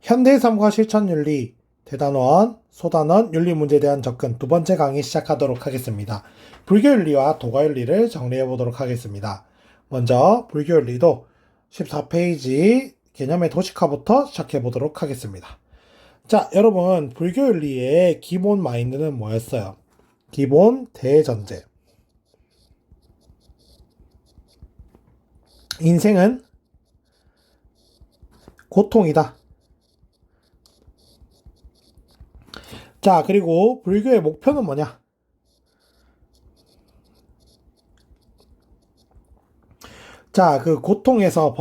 현대의 삶과 실천윤리, 대단원, 소단원, 윤리 문제에 대한 접근 두 번째 강의 시작하도록 하겠습니다. 불교윤리와 도가윤리를 정리해 보도록 하겠습니다. 먼저 불교윤리도 14페이지 개념의 도식화부터 시작해 보도록 하겠습니다. 자, 여러분, 불교윤리의 기본 마인드는 뭐였어요? 기본 대전제. 인생은 고통이다. 자, 그리고 불교의 목표는 뭐냐? 자, 그 고통에서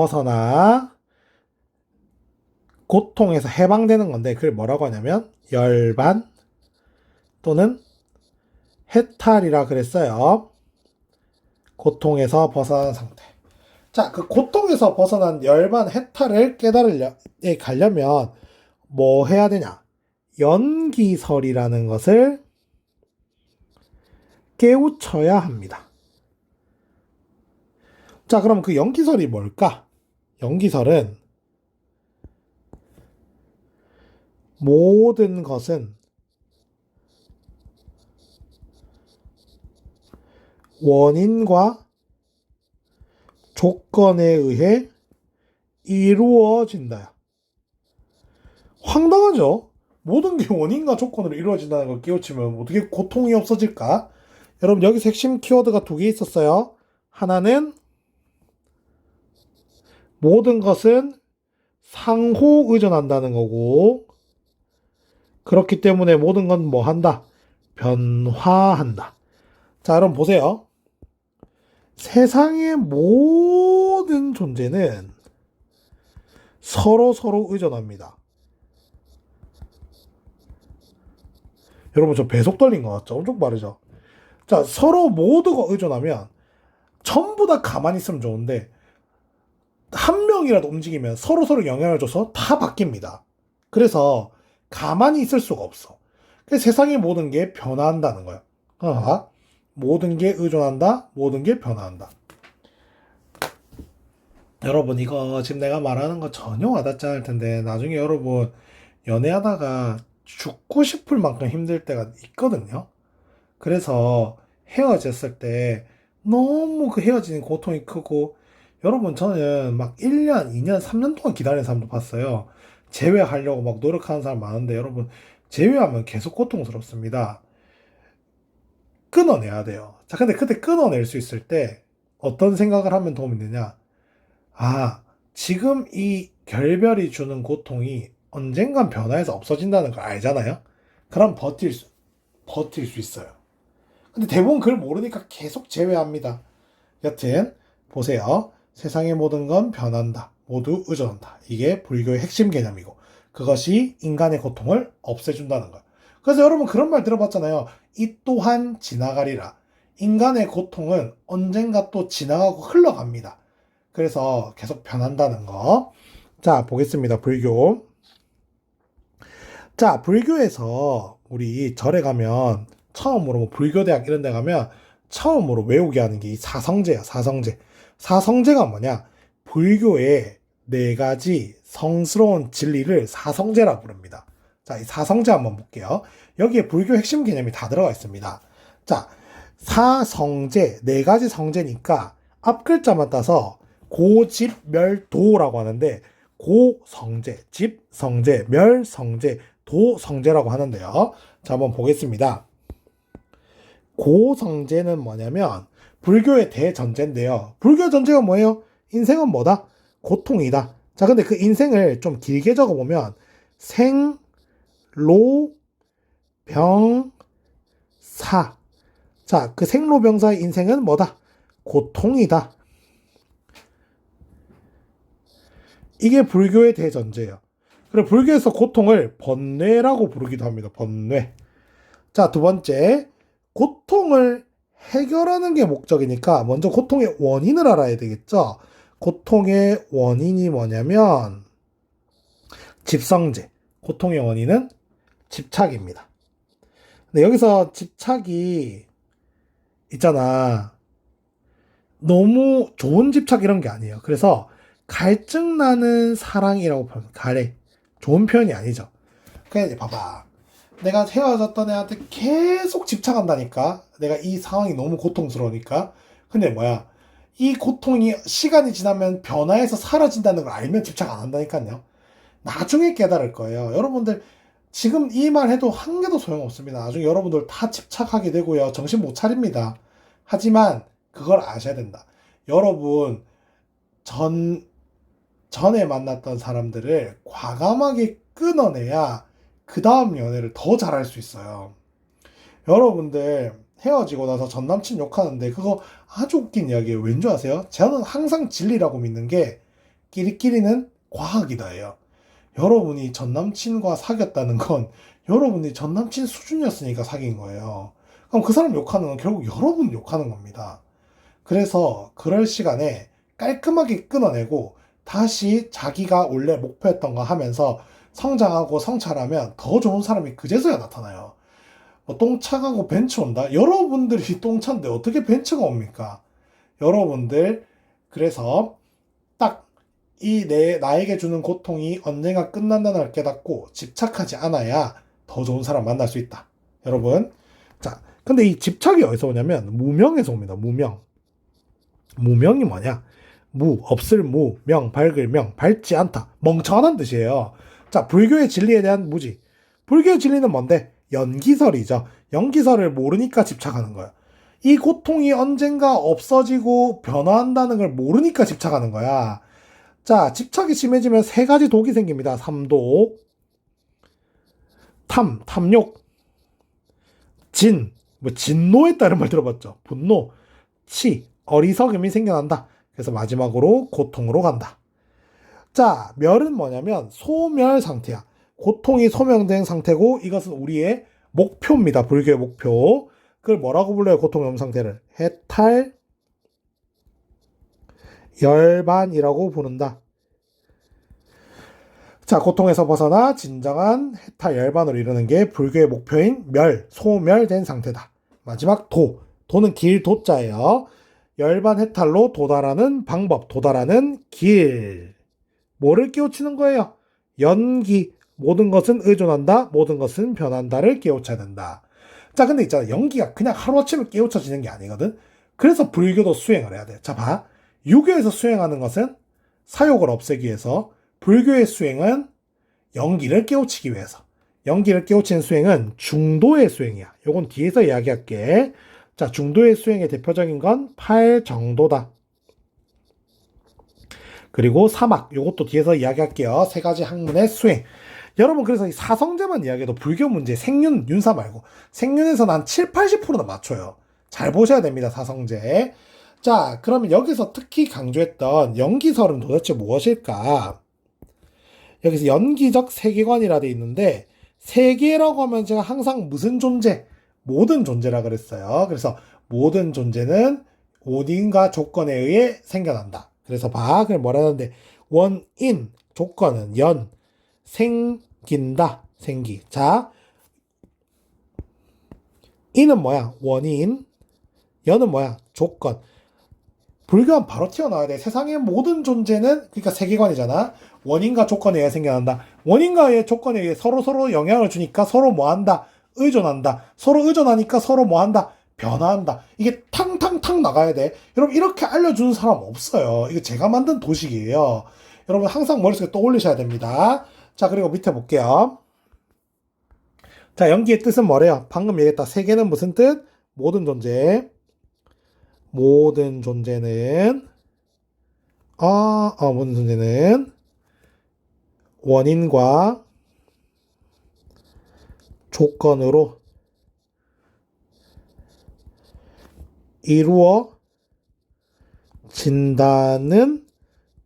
해방되는 건데, 그걸 뭐라고 하냐면, 열반 또는 해탈이라 그랬어요. 고통에서 벗어난 상태. 자, 그 고통에서 벗어난 열반 해탈을 가려면, 뭐 해야 되냐? 연기설이라는 것을 깨우쳐야 합니다. 자, 그럼 그 연기설이 뭘까? 연기설은 모든 것은 원인과 조건에 의해 이루어진다. 황당하죠? 모든 게 원인과 조건으로 이루어진다는 걸 깨우치면 어떻게 고통이 없어질까? 여러분, 여기서 핵심 키워드가 두 개 있었어요. 하나는 모든 것은 상호 의존한다는 거고, 그렇기 때문에 모든 건 뭐 한다? 변화한다. 자, 여러분 보세요. 세상의 모든 존재는 서로 의존합니다. 여러분, 저 배속 떨린 것 같죠? 엄청 빠르죠? 자, 서로 모두가 의존하면 전부 다 가만히 있으면 좋은데 한 명이라도 움직이면 서로 영향을 줘서 다 바뀝니다. 그래서 가만히 있을 수가 없어. 그래서 세상의 모든 게 변화한다는 거야. 모든 게 의존한다, 모든 게 변화한다. 여러분, 이거 지금 내가 말하는 거 전혀 와닿지 않을 텐데 나중에 여러분 연애하다가 죽고 싶을 만큼 힘들 때가 있거든요. 그래서 헤어졌을 때 너무 그 헤어지는 고통이 크고, 여러분, 저는 막 1년, 2년, 3년 동안 기다리는 사람도 봤어요. 재회하려고 막 노력하는 사람 많은데, 여러분, 재회하면 계속 고통스럽습니다. 끊어내야 돼요. 자, 근데 그때 끊어낼 수 있을 때 어떤 생각을 하면 도움이 되냐? 아, 지금 이 결별이 주는 고통이 언젠간 변화해서 없어진다는 걸 알잖아요? 그럼 버틸 수 있어요. 근데 대부분 그걸 모르니까 계속 제외합니다. 여튼 보세요. 세상의 모든 건 변한다. 모두 의존한다. 이게 불교의 핵심 개념이고, 그것이 인간의 고통을 없애준다는 거예요. 그래서 여러분 그런 말 들어봤잖아요. 이 또한 지나가리라. 인간의 고통은 언젠가 또 지나가고 흘러갑니다. 그래서 계속 변한다는 거. 자, 보겠습니다. 불교. 자, 불교에서 우리 절에 가면 처음으로 뭐 불교대학 이런 데 가면 처음으로 외우게 하는 게 이 사성제야, 사성제. 사성제가 뭐냐? 불교의 네 가지 성스러운 진리를 사성제라고 부릅니다. 자, 이 사성제 한번 볼게요. 여기에 불교 핵심 개념이 다 들어가 있습니다. 자, 사성제, 네 가지 성제니까 앞 글자만 따서 고집멸도라고 하는데, 고성제, 집성제, 멸성제, 도성제라고 하는데요. 자, 한번 보겠습니다. 고성제는 뭐냐면 불교의 대전제인데요. 불교의 전제가 뭐예요? 인생은 뭐다? 고통이다. 자, 근데 그 인생을 좀 길게 적어보면 생, 로, 병, 사. 자, 그 생로병사의 인생은 뭐다? 고통이다. 이게 불교의 대전제예요. 그리고 불교에서 고통을 번뇌라고 부르기도 합니다. 번뇌. 자, 두 번째, 고통을 해결하는 게 목적이니까 먼저 고통의 원인을 알아야 되겠죠. 고통의 원인이 뭐냐면 집성제. 고통의 원인은 집착입니다. 근데 여기서 집착이 있잖아. 너무 좋은 집착 이런 게 아니에요. 그래서 갈증나는 사랑이라고 표현합니다. 가래. 좋은 표현이 아니죠. 그냥 이제 봐봐. 내가 헤어졌던 애한테 계속 집착한다니까. 내가 이 상황이 너무 고통스러우니까. 근데 뭐야. 이 고통이 시간이 지나면 변화해서 사라진다는 걸 알면 집착 안 한다니까요. 나중에 깨달을 거예요. 여러분들 지금 이 말 해도 한 개도 소용없습니다. 나중에 여러분들 다 집착하게 되고요. 정신 못 차립니다. 하지만 그걸 아셔야 된다. 여러분 전에 만났던 사람들을 과감하게 끊어내야 그 다음 연애를 더 잘할 수 있어요. 여러분들 헤어지고 나서 전 남친 욕하는데 그거 아주 웃긴 이야기예요. 왠 줄 아세요? 저는 항상 진리라고 믿는 게 끼리끼리는 과학이다 해요. 여러분이 전 남친과 사귀었다는 건 여러분이 전 남친 수준이었으니까 사귄 거예요. 그럼 그 사람 욕하는 건 결국 여러분 욕하는 겁니다. 그래서 그럴 시간에 깔끔하게 끊어내고 다시 자기가 원래 목표했던 거 하면서 성장하고 성찰하면 더 좋은 사람이 그제서야 나타나요. 뭐 똥차 가고 벤츠 온다? 여러분들이 똥차인데 어떻게 벤츠가 옵니까? 여러분들 그래서 딱 나에게 주는 고통이 언젠가 끝난다는 걸 깨닫고 집착하지 않아야 더 좋은 사람 만날 수 있다. 여러분. 자, 근데 이 집착이 어디서 오냐면 무명에서 옵니다. 무명. 무명이 뭐냐? 없을 무, 명, 밝을 명, 밝지 않다. 멍청하다는 뜻이에요. 자, 불교의 진리에 대한 무지. 불교의 진리는 뭔데? 연기설이죠. 연기설을 모르니까 집착하는 거야. 이 고통이 언젠가 없어지고 변화한다는 걸 모르니까 집착하는 거야. 자, 집착이 심해지면 세 가지 독이 생깁니다. 삼독. 탐욕. 진노에 따른 말 들어봤죠? 분노. 어리석음이 생겨난다. 그래서 마지막으로 고통으로 간다. 자, 멸은 뭐냐면 소멸 상태야. 고통이 소멸된 상태고 이것은 우리의 목표입니다. 불교의 목표. 그걸 뭐라고 불러요? 고통의 상태를. 해탈 열반이라고 부른다. 자, 고통에서 벗어나 진정한 해탈 열반으로 이르는 게 불교의 목표인 소멸된 상태다. 마지막 도는 길 도자예요. 열반 해탈로 도달하는 방법, 도달하는 길. 뭐를 깨우치는 거예요? 연기. 모든 것은 의존한다, 모든 것은 변한다를 깨우쳐야 된다. 자, 근데 있잖아. 연기가 그냥 하루아침에 깨우쳐지는 게 아니거든. 그래서 불교도 수행을 해야 돼. 자, 봐. 유교에서 수행하는 것은 사욕을 없애기 위해서, 불교의 수행은 연기를 깨우치기 위해서. 연기를 깨우치는 수행은 중도의 수행이야. 요건 뒤에서 이야기할게. 자, 중도의 수행의 대표적인 건 팔정도다. 그리고 사막, 요것도 뒤에서 이야기할게요. 세 가지 학문의 수행. 여러분, 그래서 이 사성제만 이야기해도 불교 문제, 생윤, 윤사 말고 생윤에서는 한 7, 80%는 맞춰요. 잘 보셔야 됩니다, 사성제. 자, 그러면 여기서 특히 강조했던 연기설은 도대체 무엇일까? 여기서 연기적 세계관이라 돼 있는데, 세계라고 하면 제가 항상 무슨 존재? 모든 존재라 그랬어요. 그래서 모든 존재는 원인과 조건에 의해 생겨난다. 그래서 그럼 뭐라는데, 원인, 조건은 생긴다, 생기. 자, 인은 뭐야? 원인. 연은 뭐야? 조건. 불교는 바로 튀어나와야 돼. 세상의 모든 존재는, 그러니까 세계관이잖아. 원인과 조건에 의해 생겨난다. 원인과 조건에 의해 서로 영향을 주니까 서로 뭐한다? 의존한다. 서로 의존하니까 서로 뭐한다? 변화한다. 이게 탕탕탕 나가야 돼. 여러분, 이렇게 알려주는 사람 없어요. 이거 제가 만든 도식이에요. 여러분, 항상 머릿속에 떠올리셔야 됩니다. 자, 그리고 밑에 볼게요. 자, 연기의 뜻은 뭐래요? 방금 얘기했다. 세계는 무슨 뜻? 모든 존재. 모든 존재는 모든 존재는 원인과 조건으로 이루어진다는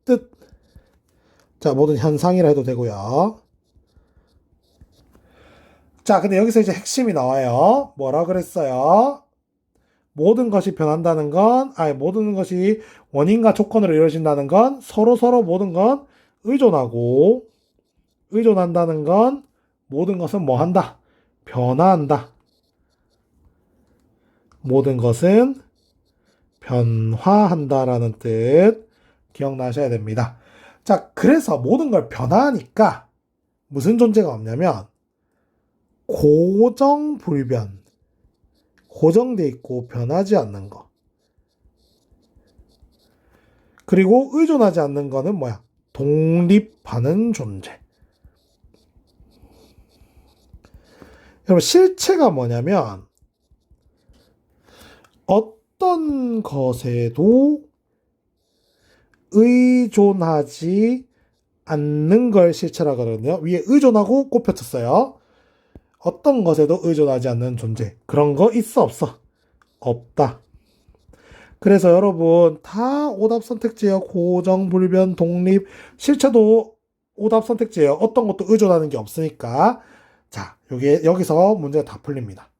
뜻. 자, 모든 현상이라 해도 되고요. 자, 근데 여기서 이제 핵심이 나와요. 뭐라 그랬어요? 모든 것이 변한다는 건, 모든 것이 원인과 조건으로 이루어진다는 건 서로 모든 건 의존한다는 건 모든 것은 뭐 한다? 변화한다. 모든 것은 변화한다라는 뜻 기억나셔야 됩니다. 자, 그래서 모든 걸 변화하니까 무슨 존재가 없냐면 고정불변, 고정돼 있고 변하지 않는 거. 그리고 의존하지 않는 거는 뭐야? 독립하는 존재. 여러분, 실체가 뭐냐면 어떤 것에도 의존하지 않는 걸 실체라고 하거든요. 위에 의존하고 꼽혀졌어요. 어떤 것에도 의존하지 않는 존재. 그런 거 있어, 없어? 없다. 그래서 여러분 다 오답 선택지예요. 고정, 불변, 독립. 실체도 오답 선택지예요. 어떤 것도 의존하는 게 없으니까. 자, 여기서 문제가 다 풀립니다.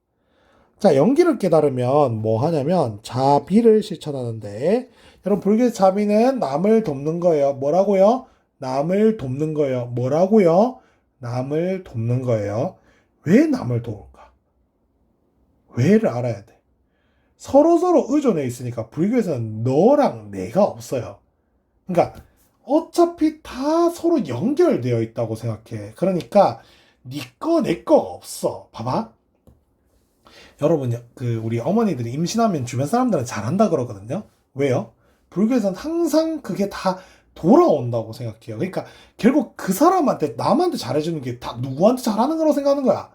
자, 연기를 깨달으면 뭐 하냐면 자비를 실천하는데, 여러분 불교의 자비는 남을 돕는 거예요. 뭐라고요? 남을 돕는 거예요. 뭐라고요? 남을 돕는 거예요. 왜 남을 도울까? 왜를 알아야 돼. 서로서로 의존해 있으니까 불교에서는 너랑 내가 없어요. 그러니까 어차피 다 서로 연결되어 있다고 생각해. 그러니까 네 거, 내 거가 없어. 봐봐. 여러분, 우리 어머니들이 임신하면 주변 사람들은 잘한다 그러거든요. 왜요? 불교에서는 항상 그게 다 돌아온다고 생각해요. 그러니까 결국 그 사람한테, 남한테 잘해주는 게 다 누구한테 잘하는 거라고 생각하는 거야.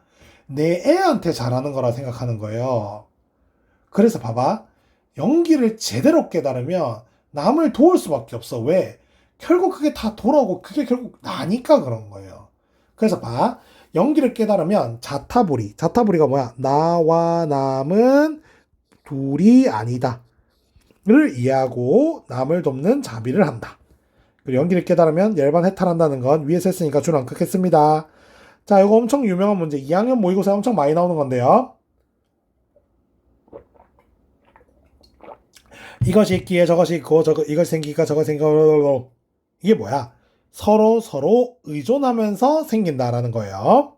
내 애한테 잘하는 거라 생각하는 거예요. 그래서 봐봐. 연기를 제대로 깨달으면 남을 도울 수밖에 없어. 왜? 결국 그게 다 돌아오고 그게 결국 나니까 그런 거예요. 그래서 봐. 연기를 깨달으면 자타불이. 자타불이가 뭐야? 나와 남은 둘이 아니다. 를 이해하고 남을 돕는 자비를 한다. 그리고 연기를 깨달으면 열반 해탈한다는 건 위에서 했으니까 줄 안 긋겠습니다. 자, 이거 엄청 유명한 문제. 2학년 모의고사에 엄청 많이 나오는 건데요. 이것이 있기에 저것이 있고 이것이 생기니까 저것이 생기고 이게 뭐야? 서로 의존하면서 생긴다라는 거예요.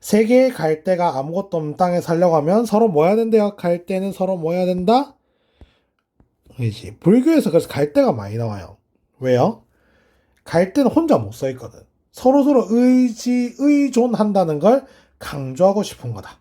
세계에 갈 데가 아무것도 없는 땅에 살려고 하면 서로 뭐 해야 된대요? 갈 때는 서로 뭐 해야 된다? 그렇지. 불교에서 그래서 갈 데가 많이 나와요. 왜요? 갈 때는 혼자 못 서 있거든. 서로 의존한다는 걸 강조하고 싶은 거다.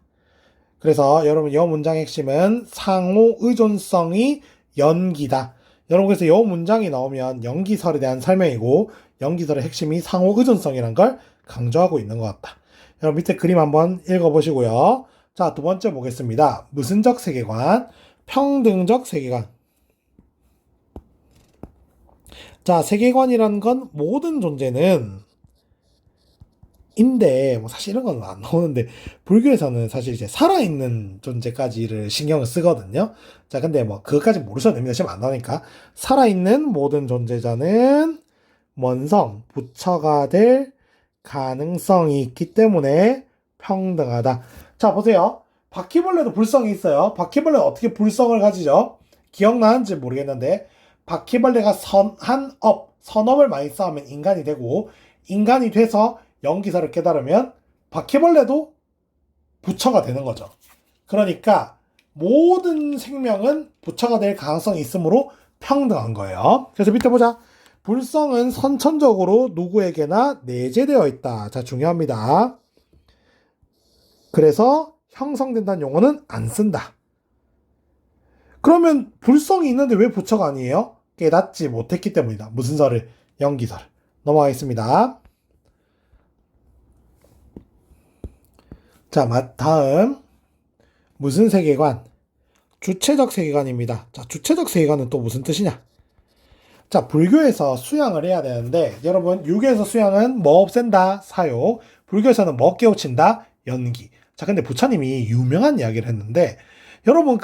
그래서 여러분 이 문장의 핵심은 상호 의존성이 연기다. 여러분 그래서 이 문장이 나오면 연기설에 대한 설명이고, 연기설의 핵심이 상호 의존성이라는 걸 강조하고 있는 것 같다. 여러분 밑에 그림 한번 읽어보시고요. 자, 두 번째 보겠습니다. 무슨적 세계관, 평등적 세계관. 자, 세계관이라는 건 모든 존재는 인데, 뭐 사실 이런 건 안 나오는데, 불교에서는 사실 이제 살아있는 존재까지를 신경을 쓰거든요. 자, 근데 뭐 그것까지 모르셔도 됩니다. 지금 안 나오니까. 살아있는 모든 존재자는 원성, 부처가 될 가능성이 있기 때문에 평등하다. 자, 보세요. 바퀴벌레도 불성이 있어요. 바퀴벌레는 어떻게 불성을 가지죠? 기억나는지 모르겠는데, 바퀴벌레가 선업을 많이 쌓으면 인간이 되고, 인간이 돼서 연기사를 깨달으면 바퀴벌레도 부처가 되는 거죠. 그러니까 모든 생명은 부처가 될 가능성이 있으므로 평등한 거예요. 그래서 밑에 보자. 불성은 선천적으로 누구에게나 내재되어 있다. 자, 중요합니다. 그래서 형성된다는 용어는 안 쓴다. 그러면 불성이 있는데 왜 부처가 아니에요? 깨닫지 못했기 때문이다. 무슨 설을? 연기설을. 넘어가겠습니다. 자, 다음 무슨 세계관? 주체적 세계관입니다. 자, 주체적 세계관은 또 무슨 뜻이냐? 자, 불교에서 수양을 해야 되는데, 여러분 유교에서 수양은 뭐 없앤다? 사욕. 불교에서는 뭐 깨우친다? 연기. 자, 근데 부처님이 유명한 이야기를 했는데, 여러분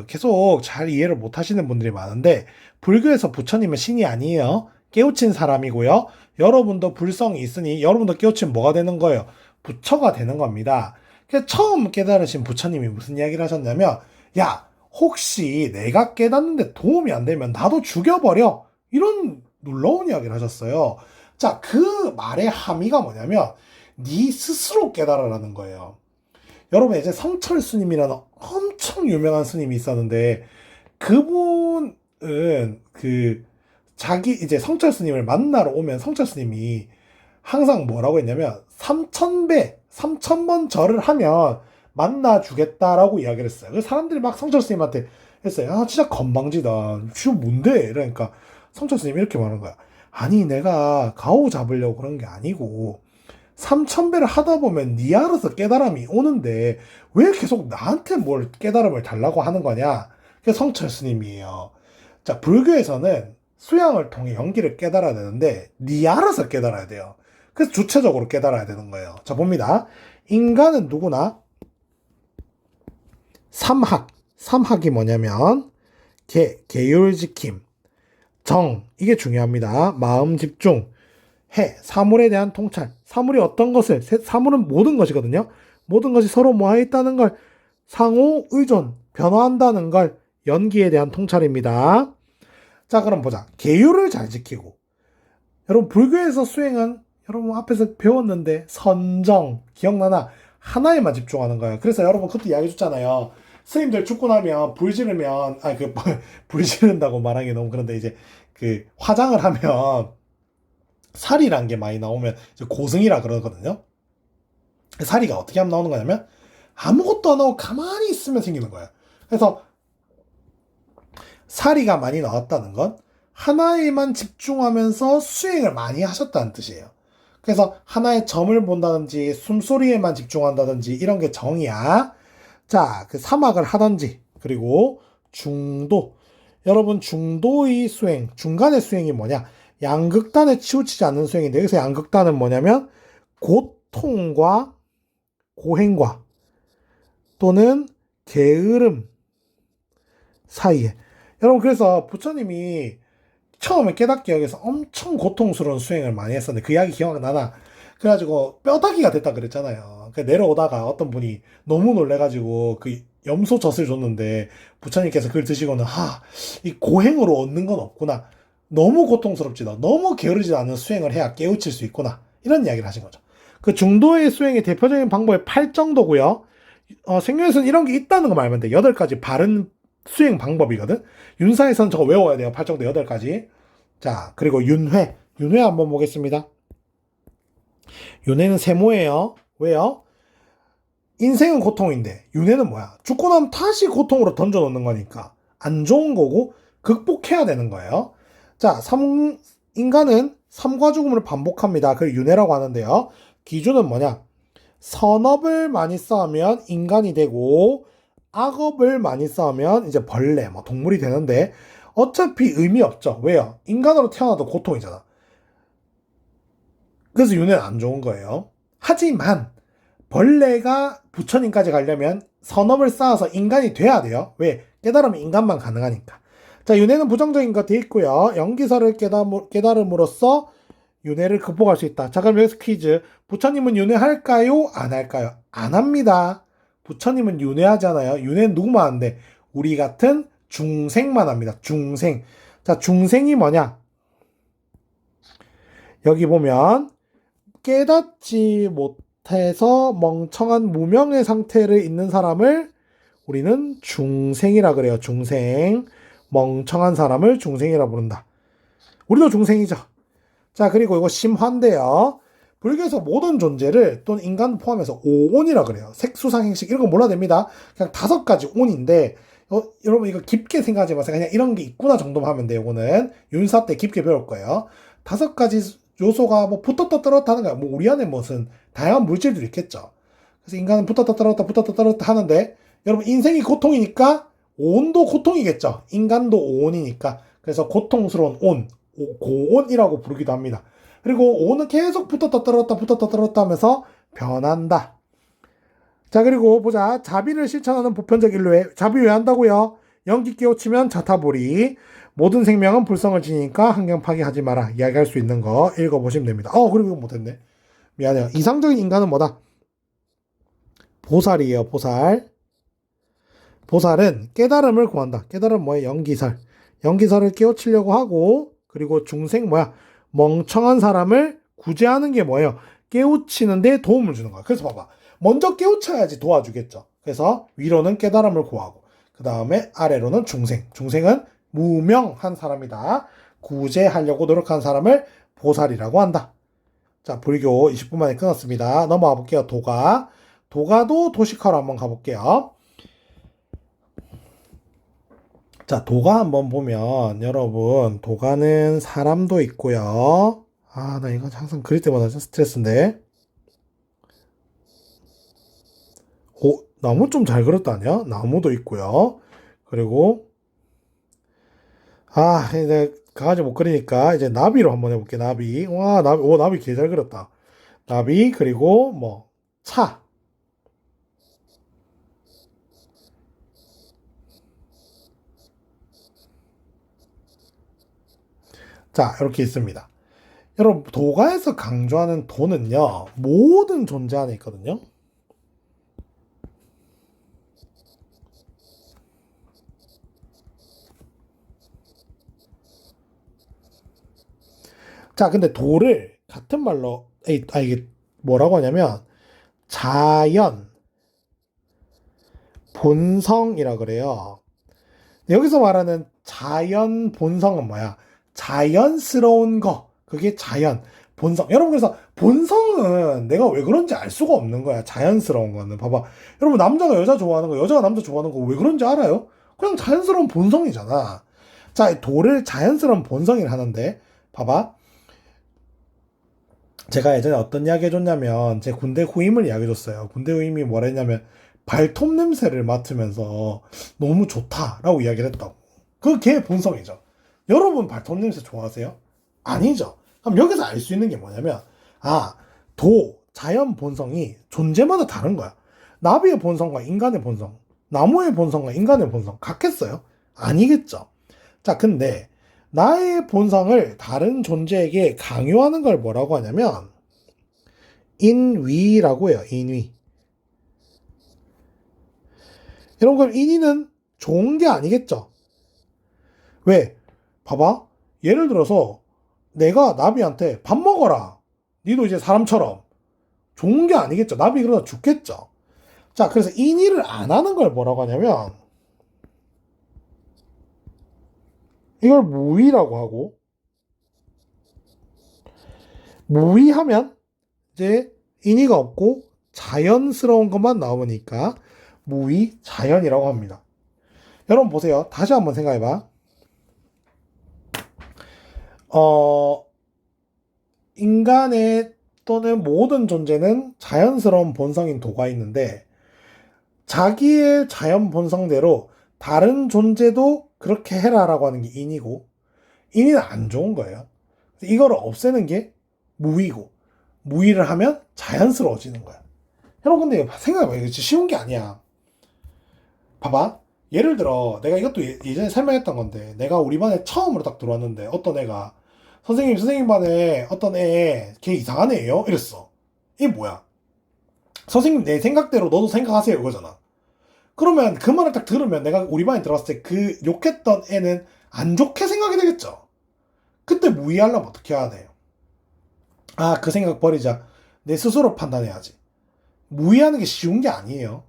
계속 잘 이해를 못 하시는 분들이 많은데, 불교에서 부처님은 신이 아니에요. 깨우친 사람이고요. 여러분도 불성이 있으니 여러분도 깨우치면 뭐가 되는 거예요? 부처가 되는 겁니다. 그래서 처음 깨달으신 부처님이 무슨 이야기를 하셨냐면, 야, 혹시 내가 깨닫는데 도움이 안 되면 나도 죽여버려. 이런 놀라운 이야기를 하셨어요. 자, 그 말의 함의가 뭐냐면, 네 스스로 깨달으라는 거예요. 여러분 이제 성철 스님이라는 엄청 유명한 스님이 있었는데, 그분은 자기 이제 성철 스님을 만나러 오면 성철 스님이 항상 뭐라고 했냐면 3000배, 3000번 절을 하면 만나주겠다라고 이야기를 했어요. 그래서 사람들이 막 성철 스님한테 했어요. 아, 진짜 건방지다. 지금 뭔데? 이러니까 성철 스님이 이렇게 말하는 거야. 아니, 내가 가오 잡으려고 그런 게 아니고 3000배를 하다 보면 니 알아서 깨달음이 오는데 왜 계속 나한테 뭘 깨달음을 달라고 하는 거냐? 그게 성철 스님이에요. 자, 불교에서는 수양을 통해 연기를 깨달아야 되는데 니 알아서 깨달아야 돼요. 그래서 주체적으로 깨달아야 되는 거예요. 자, 봅니다. 인간은 누구나 삼학이 뭐냐면 계율지킴, 정, 이게 중요합니다. 마음 집중, 사물에 대한 통찰. 사물이 어떤 것을, 사물은 모든 것이거든요. 모든 것이 서로 모아있다는 걸, 상호 의존, 변화한다는 걸, 연기에 대한 통찰입니다. 자, 그럼 보자. 계율을 잘 지키고. 여러분, 불교에서 수행은 여러분 앞에서 배웠는데 선정, 기억나나? 하나에만 집중하는 거예요. 그래서 여러분 그것도 이야기 줬잖아요. 스님들 죽고 나면 불 지르면, 불 지른다고 말하기 너무 그런데 이제 그 화장을 하면 살이란 게 많이 나오면 이제 고승이라 그러거든요. 살이가 어떻게 하면 나오는 거냐면 아무것도 안 하고 가만히 있으면 생기는 거예요. 그래서 살이가 많이 나왔다는 건 하나에만 집중하면서 수행을 많이 하셨다는 뜻이에요. 그래서 하나의 점을 본다든지 숨소리에만 집중한다든지 이런 게 정이야. 자, 그 사막을 하든지 그리고 중도. 여러분 중도의 수행, 중간의 수행이 뭐냐? 양극단에 치우치지 않는 수행인데 여기서 양극단은 뭐냐면 고통과 고행과 또는 게으름 사이에. 여러분 그래서 부처님이 처음에 깨닫기 위해서 엄청 고통스러운 수행을 많이 했었는데 그 이야기 기억나나? 그래가지고 뼈다귀가 됐다 그랬잖아요. 그 내려오다가 어떤 분이 너무 놀래가지고 그 염소 젖을 줬는데 부처님께서 그걸 드시고는 이 고행으로 얻는 건 없구나. 너무 고통스럽지도 너무 게으르지 않은 수행을 해야 깨우칠 수 있구나. 이런 이야기를 하신 거죠. 그 중도의 수행의 대표적인 방법이 8정도고요. 생명에서는 이런 게 있다는 거 말면 돼. 8가지 바른 수행 방법이거든. 윤사에서는 저거 외워야 돼요. 8정도 8가지. 자, 그리고 윤회. 윤회 한번 보겠습니다. 윤회는 세모예요. 왜요? 인생은 고통인데 윤회는 뭐야? 죽고 나면 다시 고통으로 던져놓는 거니까 안 좋은 거고 극복해야 되는 거예요. 자, 인간은 삶과 죽음을 반복합니다. 그걸 윤회라고 하는데요. 기준은 뭐냐? 선업을 많이 쌓으면 인간이 되고 악업을 많이 쌓으면 이제 벌레, 동물이 되는데 어차피 의미 없죠. 왜요? 인간으로 태어나도 고통이잖아. 그래서 윤회는 안 좋은 거예요. 하지만 벌레가 부처님까지 가려면 선업을 쌓아서 인간이 돼야 돼요. 왜? 깨달으면 인간만 가능하니까. 자, 윤회는 부정적인 거 돼 있고요. 연기설을 깨달음으로써 윤회를 극복할 수 있다. 자, 그럼 여기서 퀴즈. 부처님은 윤회할까요? 안 할까요? 안 합니다. 부처님은 윤회하잖아요. 윤회는 누구만 하는데 우리 같은 중생만 합니다. 중생. 자, 중생이 뭐냐? 여기 보면 깨닫지 못해서 멍청한 무명의 상태를 있는 사람을 우리는 중생이라 그래요. 중생. 멍청한 사람을 중생이라 부른다. 우리도 중생이죠. 자, 그리고 이거 심화인데요. 불교에서 모든 존재를 또는 인간 포함해서 오온이라 그래요. 색수상행식 이런 거 몰라도 됩니다. 그냥 5가지 온인데 여러분 이거 깊게 생각하지 마세요. 그냥 이런 게 있구나 정도만 하면 돼요. 이거는 윤사 때 깊게 배울 거예요. 5가지 요소가 붙었다 떨어졌다 하는 거야. 우리 안에 무슨 다양한 물질들이 있겠죠. 그래서 인간은 붙었다 떨어졌다 하는데 여러분 인생이 고통이니까 온도 고통이겠죠. 인간도 오온이니까. 그래서 고통스러운 온, 고온이라고 부르기도 합니다. 그리고 온은 계속 붙었다 떨어졌다 하면서 변한다. 자, 그리고 보자. 자비를 실천하는 보편적 인류에 자비 왜 한다고요? 연기 깨우치면 자타불이. 모든 생명은 불성을 지니까 환경 파괴하지 마라. 이야기할 수 있는 거 읽어보시면 됩니다. 그리고 이거 못했네. 미안해요. 이상적인 인간은 뭐다? 보살이에요. 보살. 보살은 깨달음을 구한다. 깨달음 뭐예요? 연기설. 연기설을 깨우치려고 하고 그리고 중생 뭐야? 멍청한 사람을 구제하는 게 뭐예요? 깨우치는데 도움을 주는 거야. 그래서 봐봐. 먼저 깨우쳐야지 도와주겠죠. 그래서 위로는 깨달음을 구하고 그 다음에 아래로는 중생. 중생은 무명한 사람이다. 구제하려고 노력한 사람을 보살이라고 한다. 자, 불교 20분 만에 끊었습니다. 넘어가 볼게요. 도가. 도가도 도식화로 한번 가볼게요. 자, 도가 한번 보면, 여러분, 도가는 사람도 있고요. 아, 나 이거 항상 그릴 때마다 진짜 스트레스인데. 오, 나무 좀 잘 그렸다냐? 나무도 있고요. 그리고, 아, 이제 강아지 못 그리니까 이제 나비로 한번 해볼게, 나비. 와, 나비, 오, 나비 개 잘 그렸다. 나비, 그리고 뭐, 차. 자, 이렇게 있습니다. 여러분, 도가에서 강조하는 도는요, 모든 존재 안에 있거든요. 자, 근데 도를 같은 말로, 이게 뭐라고 하냐면, 자연, 본성이라 그래요. 여기서 말하는 자연 본성은 뭐야? 자연스러운 거. 그게 자연, 본성. 여러분, 그래서 본성은 내가 왜 그런지 알 수가 없는 거야. 자연스러운 거는. 봐봐. 여러분, 남자가 여자 좋아하는 거, 여자가 남자 좋아하는 거 왜 그런지 알아요? 그냥 자연스러운 본성이잖아. 자, 도를 자연스러운 본성이라 하는데, 봐봐. 제가 예전에 어떤 이야기 해줬냐면, 제 군대 후임을 이야기 해줬어요. 군대 후임이 뭐라 했냐면, 발톱 냄새를 맡으면서 너무 좋다라고 이야기를 했다고. 그게 본성이죠. 여러분 발톱 냄새 좋아하세요? 아니죠. 그럼 여기서 알 수 있는 게 뭐냐면, 아, 자연 본성이 존재마다 다른 거야. 나비의 본성과 인간의 본성, 나무의 본성과 인간의 본성 같겠어요? 아니겠죠. 자, 근데 나의 본성을 다른 존재에게 강요하는 걸 뭐라고 하냐면 인위라고 해요. 인위. 이런 걸 인위는 좋은 게 아니겠죠. 왜? 봐봐. 예를 들어서 내가 나비한테 밥 먹어라. 니도 이제 사람처럼. 좋은 게 아니겠죠. 나비 그러다 죽겠죠. 자, 그래서 인위를 안 하는 걸 뭐라고 하냐면 이걸 무위라고 하고, 무위하면 이제 인위가 없고 자연스러운 것만 나오니까 무위 자연이라고 합니다. 여러분 보세요. 다시 한번 생각해봐. 인간의 또는 모든 존재는 자연스러운 본성인 도가 있는데 자기의 자연 본성대로 다른 존재도 그렇게 해라라고 하는 게 인이고, 인이는 안 좋은 거예요. 이거를 없애는 게 무위고, 무위를 하면 자연스러워지는 거야. 여러분 근데 생각해봐. 이거 진짜 쉬운 게 아니야. 봐봐. 예를 들어 내가 이것도 예전에 설명했던 건데, 내가 우리 반에 처음으로 딱 들어왔는데 어떤 애가 선생님 반에 어떤 걔 이상한 애예요? 이랬어. 이게 뭐야? 선생님 내 생각대로 너도 생각하세요 이거잖아. 그러면 그 말을 딱 들으면 내가 우리 반에 들어갔을 때 그 욕했던 애는 안 좋게 생각이 되겠죠. 그때 무의하려면 어떻게 해야 돼요? 아, 그 생각 버리자. 내 스스로 판단해야지. 무의하는 게 쉬운 게 아니에요.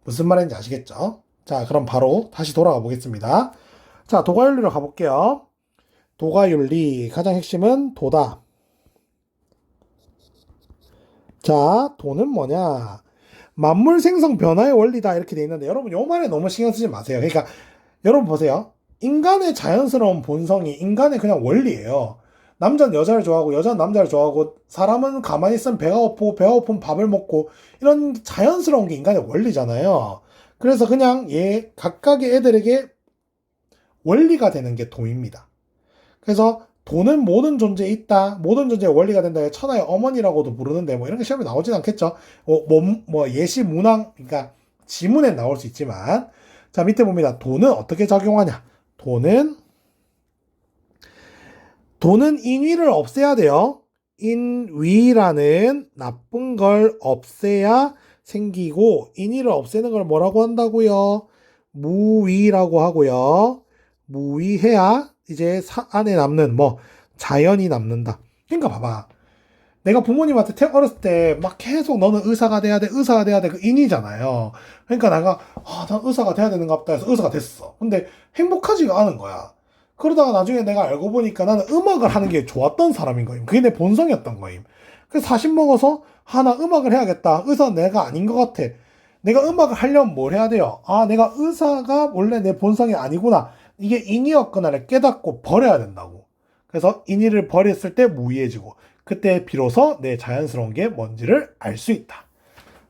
무슨 말인지 아시겠죠? 자, 그럼 바로 다시 돌아가 보겠습니다. 자, 도가윤리로 가볼게요. 도가윤리 가장 핵심은 도다. 자, 도는 뭐냐? 만물 생성 변화의 원리다 이렇게 돼 있는데, 여러분 요 말에 너무 신경 쓰지 마세요. 그러니까 여러분 보세요. 인간의 자연스러운 본성이 인간의 그냥 원리예요. 남자는 여자를 좋아하고 여자는 남자를 좋아하고 사람은 가만히 있으면 배가 고프고 배가 고프면 밥을 먹고, 이런 자연스러운 게 인간의 원리잖아요. 그래서 그냥 각각의 애들에게 원리가 되는 게 도입니다. 그래서 도는 모든 존재에 있다. 모든 존재의 원리가 된다. 천하의 어머니라고도 부르는데 뭐 이런 게 시험에 나오진 않겠죠. 예시 문항, 그러니까 지문에 나올 수 있지만, 자, 밑에 봅니다. 도는 어떻게 작용하냐? 도는 인위를 없애야 돼요. 인위라는 나쁜 걸 없애야 생기고, 인위를 없애는 걸 뭐라고 한다고요? 무위라고 하고요. 무위해야 이제 안에 남는 자연이 남는다. 그러니까 봐봐. 내가 부모님한테 어렸을 때 막 계속 너는 의사가 돼야 돼, 의사가 돼야 돼, 그 인이잖아요. 그러니까 내가 난 의사가 돼야 되는가 보다 해서 의사가 됐어. 근데 행복하지가 않은 거야. 그러다가 나중에 내가 알고 보니까 나는 음악을 하는 게 좋았던 사람인 거임. 그게 내 본성이었던 거임. 그래서 40 먹어서 나 음악을 해야겠다. 의사 내가 아닌 것 같아. 내가 음악을 하려면 뭘 해야 돼요? 내가 의사가 원래 내 본성이 아니구나. 이게 인이었구나를 깨닫고 버려야 된다고. 그래서 인이를 버렸을 때 무의해지고 그때 비로소 내 자연스러운 게 뭔지를 알 수 있다.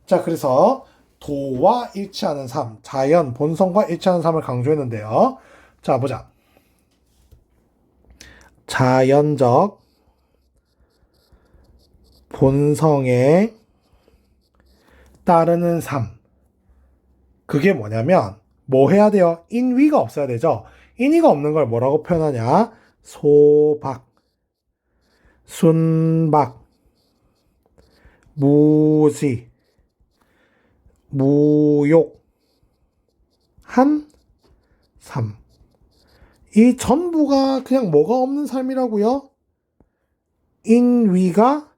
자, 그래서 도와 일치하는 삶, 자연, 본성과 일치하는 삶을 강조했는데요. 자, 보자. 자연적 본성에 따르는 삶. 그게 뭐냐면 뭐 해야 돼요? 인위가 없어야 되죠. 인위가 없는 걸 뭐라고 표현하냐? 소박, 순박, 무지, 무욕, 한 삶. 이 전부가 그냥 뭐가 없는 삶이라고요? 인위가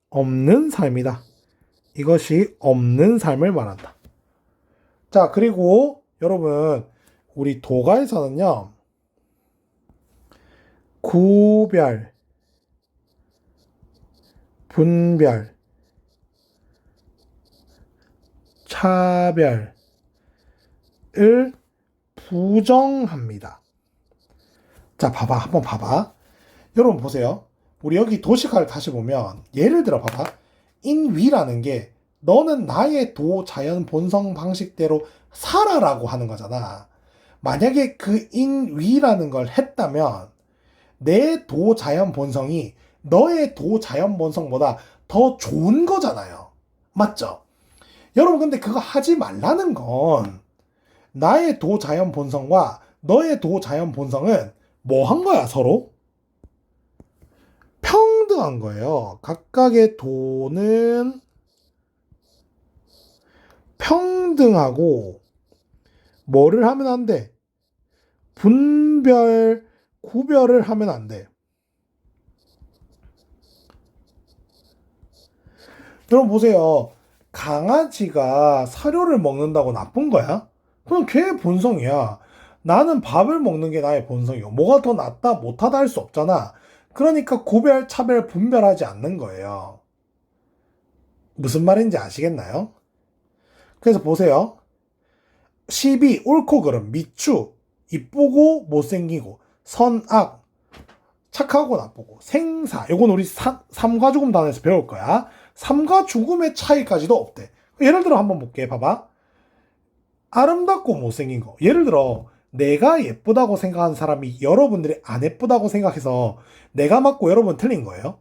없는 삶이다. 이것이 없는 삶을 말한다. 자, 그리고 여러분, 우리 도가에서는요, 구별, 분별, 차별을 부정합니다. 자, 봐봐. 한번 봐봐. 여러분 보세요. 우리 여기 도시가를 다시 보면 예를 들어 봐봐. 인위라는 게 너는 나의 도자연 본성 방식대로 살아라고 하는 거잖아. 만약에 그 인위라는 걸 했다면 내 도자연 본성이 너의 도자연 본성보다 더 좋은 거잖아요. 맞죠? 여러분 근데 그거 하지 말라는 건 나의 도자연 본성과 너의 도자연 본성은 뭐 한 거야 서로? 평등한 거예요. 각각의 도는 평등하고 뭐를 하면 안 돼? 분별, 구별을 하면 안 돼. 여러분 보세요. 강아지가 사료를 먹는다고 나쁜 거야? 그럼 걔의 본성이야. 나는 밥을 먹는 게 나의 본성이고 뭐가 더 낫다 못하다 할 수 없잖아. 그러니까 구별, 차별, 분별하지 않는 거예요. 무슨 말인지 아시겠나요? 그래서 보세요. 시비, 옳고 그름, 미추, 이쁘고 못생기고, 선악, 착하고 나쁘고, 생사. 이건 우리 삶과 죽음 단에서 배울 거야. 삶과 죽음의 차이까지도 없대. 예를 들어 한번 볼게. 봐봐. 아름답고 못생긴 거. 예를 들어 내가 예쁘다고 생각하는 사람이 여러분들이 안 예쁘다고 생각해서 내가 맞고 여러분 틀린 거예요?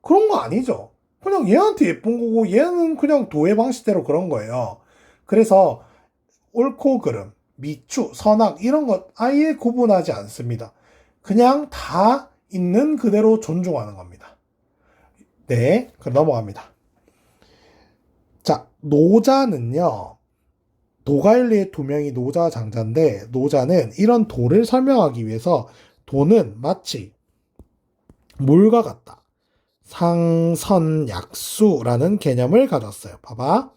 그런 거 아니죠. 그냥 얘한테 예쁜 거고 얘는 그냥 도의 방식대로 그런 거예요. 그래서 옳고 그름, 미추, 선악 이런 것 아예 구분하지 않습니다. 그냥 다 있는 그대로 존중하는 겁니다. 네, 그럼 넘어갑니다. 자, 노자는요. 도가일리의 두 명이 노자 장자인데 노자는 이런 도를 설명하기 위해서 도는 마치 물과 같다. 상선약수라는 개념을 가졌어요. 봐봐.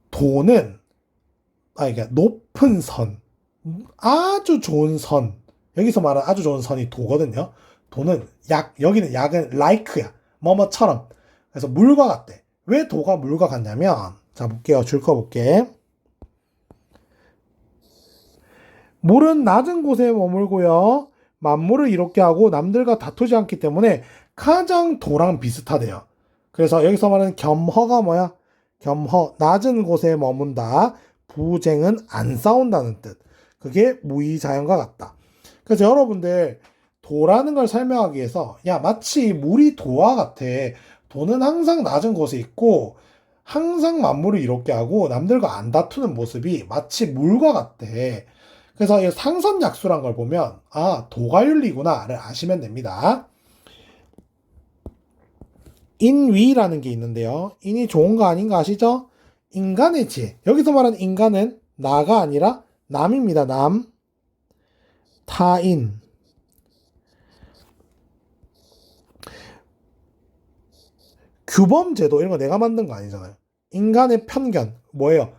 도는 그러니까 높은 선, 아주 좋은 선. 여기서 말하는 아주 좋은 선이 도거든요. 도는 여기는 약은 like야. 뭐뭐처럼. 그래서 물과 같대. 왜 도가 물과 같냐면 자, 볼게요. 줄 거 볼게. 물은 낮은 곳에 머물고요. 만물을 이롭게 하고 남들과 다투지 않기 때문에 가장 도랑 비슷하대요. 그래서 여기서 말하는 겸허가 뭐야? 겸허, 낮은 곳에 머문다. 부쟁은 안 싸운다는 뜻. 그게 무의자연과 같다. 그래서 여러분들 도라는 걸 설명하기 위해서 야 마치 물이 도와 같아. 도는 항상 낮은 곳에 있고 항상 만물을 이롭게 하고 남들과 안 다투는 모습이 마치 물과 같대. 그래서 이 상선약수란 걸 보면 도가윤리구나를 아시면 됩니다. 인위라는 게 있는데요. 인이 좋은 거 아닌가 아시죠? 인간의 지혜. 여기서 말하는 인간은 나가 아니라 남입니다. 남. 타인. 규범제도 이런 거 내가 만든 거 아니잖아요. 인간의 편견 뭐예요?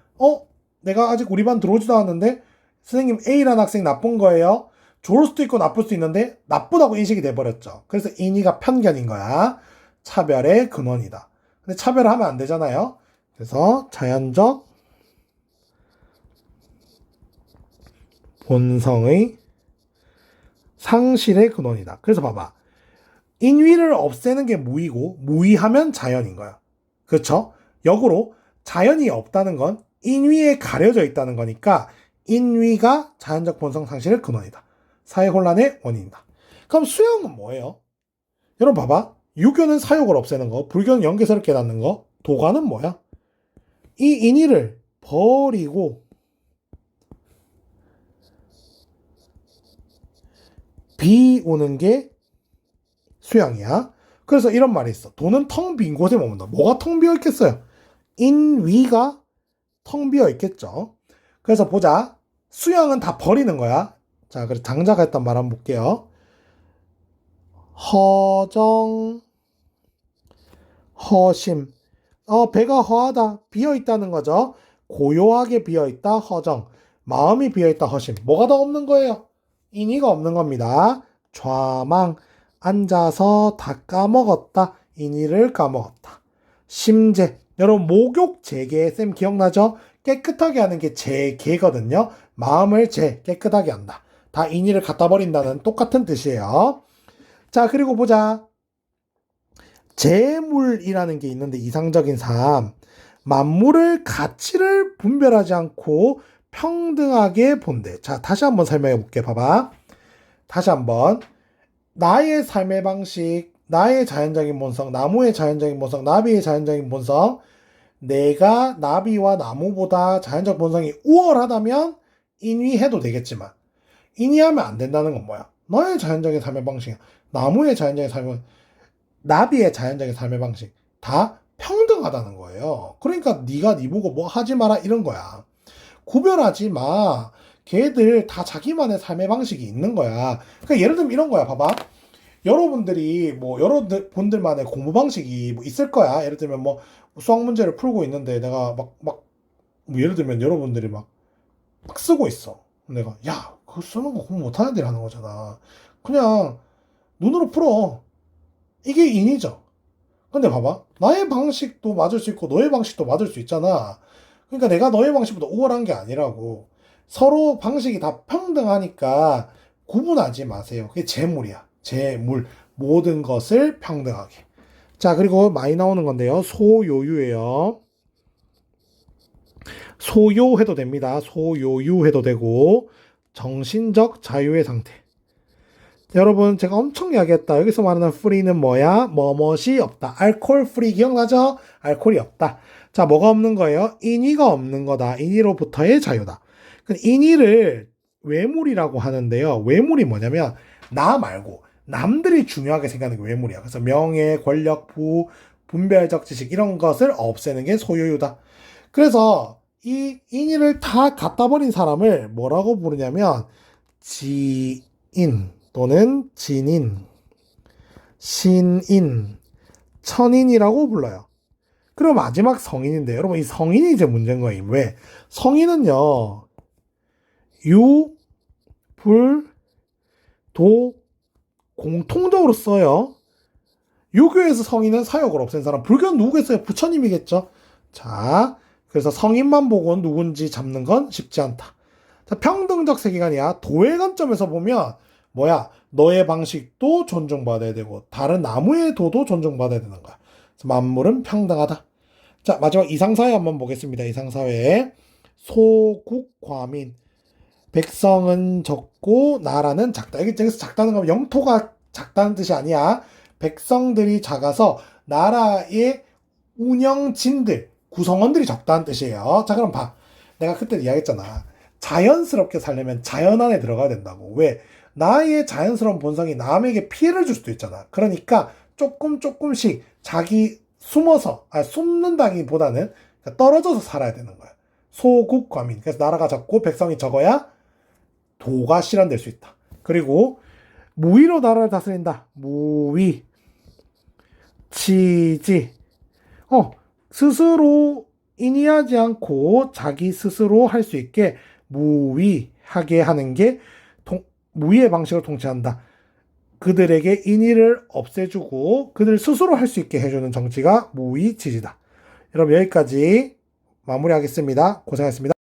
내가 아직 우리 반 들어오지도 않았는데 선생님 A라는 학생 나쁜 거예요? 좋을 수도 있고 나쁠 수도 있는데 나쁘다고 인식이 돼버렸죠. 그래서 인위가 편견인 거야. 차별의 근원이다. 근데 차별을 하면 안 되잖아요. 그래서 자연적 본성의 상실의 근원이다. 그래서 봐봐. 인위를 없애는 게 무위고 무위하면 자연인 거야. 그렇죠? 역으로 자연이 없다는 건 인위에 가려져 있다는 거니까 인위가 자연적 본성 상실의 근원이다. 사회 혼란의 원인이다. 그럼 수영은 뭐예요? 여러분 봐봐. 유교는 사욕을 없애는 거, 불교는 연계설을 깨닫는 거, 도가는 뭐야? 이 인위를 버리고 비우는 게 수양이야. 그래서 이런 말이 있어. 도는 텅 빈 곳에 머문다. 뭐가 텅 비어 있겠어요? 인위가 텅 비어 있겠죠. 그래서 보자. 수양은 다 버리는 거야. 자, 그래서 장자가 했던 말 한번 볼게요. 허정, 허심. 배가 허하다. 비어 있다는 거죠. 고요하게 비어 있다. 허정. 마음이 비어 있다. 허심. 뭐가 더 없는 거예요? 인위가 없는 겁니다. 좌망. 앉아서 다 까먹었다. 인위를 까먹었다. 심재. 여러분 목욕 재개 쌤 기억나죠? 깨끗하게 하는 게 재개거든요. 마음을 깨끗하게 한다. 다 인위를 갖다 버린다는 똑같은 뜻이에요. 자, 그리고 보자. 재물이라는 게 있는데 이상적인 삶. 만물을 가치를 분별하지 않고 평등하게 본대. 자, 다시 한번 설명해 볼게. 봐봐. 다시 한번. 나의 삶의 방식, 나의 자연적인 본성, 나무의 자연적인 본성, 나비의 자연적인 본성. 내가 나비와 나무보다 자연적 본성이 우월하다면 인위해도 되겠지만 인위하면 안 된다는 건 뭐야? 너의 자연적인 삶의 방식, 나무의 자연적인 삶의 나비의 자연적인 삶의 방식 다 평등하다는 거예요. 그러니까 네가 네 보고 뭐 하지 마라 이런 거야. 구별하지 마. 걔들 다 자기만의 삶의 방식이 있는 거야. 그러니까 예를 들면 이런 거야. 봐봐. 여러분들이 뭐 여러분들만의 공부 방식이 뭐 있을 거야. 예를 들면 뭐 수학 문제를 풀고 있는데 내가 뭐 예를 들면 여러분들이 막 쓰고 있어. 내가 야, 그거 쓰는 거 공부 못하는 애들이 하는 거잖아. 그냥 눈으로 풀어. 이게 인이죠. 근데 봐봐. 나의 방식도 맞을 수 있고 너의 방식도 맞을 수 있잖아. 그러니까 내가 너의 방식보다 우월한 게 아니라고. 서로 방식이 다 평등하니까 구분하지 마세요. 그게 재물이야. 재물. 모든 것을 평등하게. 자, 그리고 많이 나오는 건데요. 소요유예요. 소요해도 됩니다. 소요유해도 되고 정신적 자유의 상태. 여러분 제가 엄청 이야기했다. 여기서 말하는 free는 뭐야? 뭐뭇이 없다. 알코올 free 기억나죠? 알코올이 없다. 자, 뭐가 없는 거예요? 인위가 없는 거다. 인위로부터의 자유다. 인위를 외물이라고 하는데요. 외물이 뭐냐면 나 말고 남들이 중요하게 생각하는 게 외물이야. 그래서 명예, 권력, 분별적 지식 이런 것을 없애는 게 소유유다. 그래서 이 인위를 다 갖다 버린 사람을 뭐라고 부르냐면 지인 또는 진인, 신인, 천인이라고 불러요. 그리고 마지막 성인인데 여러분 이 성인이 이제 문제인 거예요. 왜? 성인은요. 유, 불, 도 공통적으로 써요. 유교에서 성인은 사욕을 없앤 사람, 불교는 누구겠어요? 부처님이겠죠. 자, 그래서 성인만 보고 누군지 잡는 건 쉽지 않다. 자, 평등적 세계관이야. 도의 관점에서 보면 뭐야? 너의 방식도 존중받아야 되고 다른 나무의 도도 존중받아야 되는 거야. 만물은 평등하다. 자, 마지막 이상사회 한번 보겠습니다. 이상사회. 소국과민. 백성은 적고 나라는 작다. 여기서 작다는 건 영토가 작다는 뜻이 아니야. 백성들이 작아서 나라의 운영진들, 구성원들이 적다는 뜻이에요. 자, 그럼 봐. 내가 그때 이야기했잖아. 자연스럽게 살려면 자연 안에 들어가야 된다고. 왜? 나의 자연스러운 본성이 남에게 피해를 줄 수도 있잖아. 그러니까 조금씩 자기 숨는다기보다는 떨어져서 살아야 되는 거야. 소국과민. 그래서 나라가 적고 백성이 적어야 도가 실현될 수 있다. 그리고 무위로 나라를 다스린다. 무위. 치지. 스스로 인위하지 않고 자기 스스로 할 수 있게 무위하게 하는 게 무위의 방식으로 통치한다. 그들에게 인의를 없애주고 그들 스스로 할 수 있게 해주는 정치가 무위 지지다. 여러분 여기까지 마무리하겠습니다. 고생하셨습니다.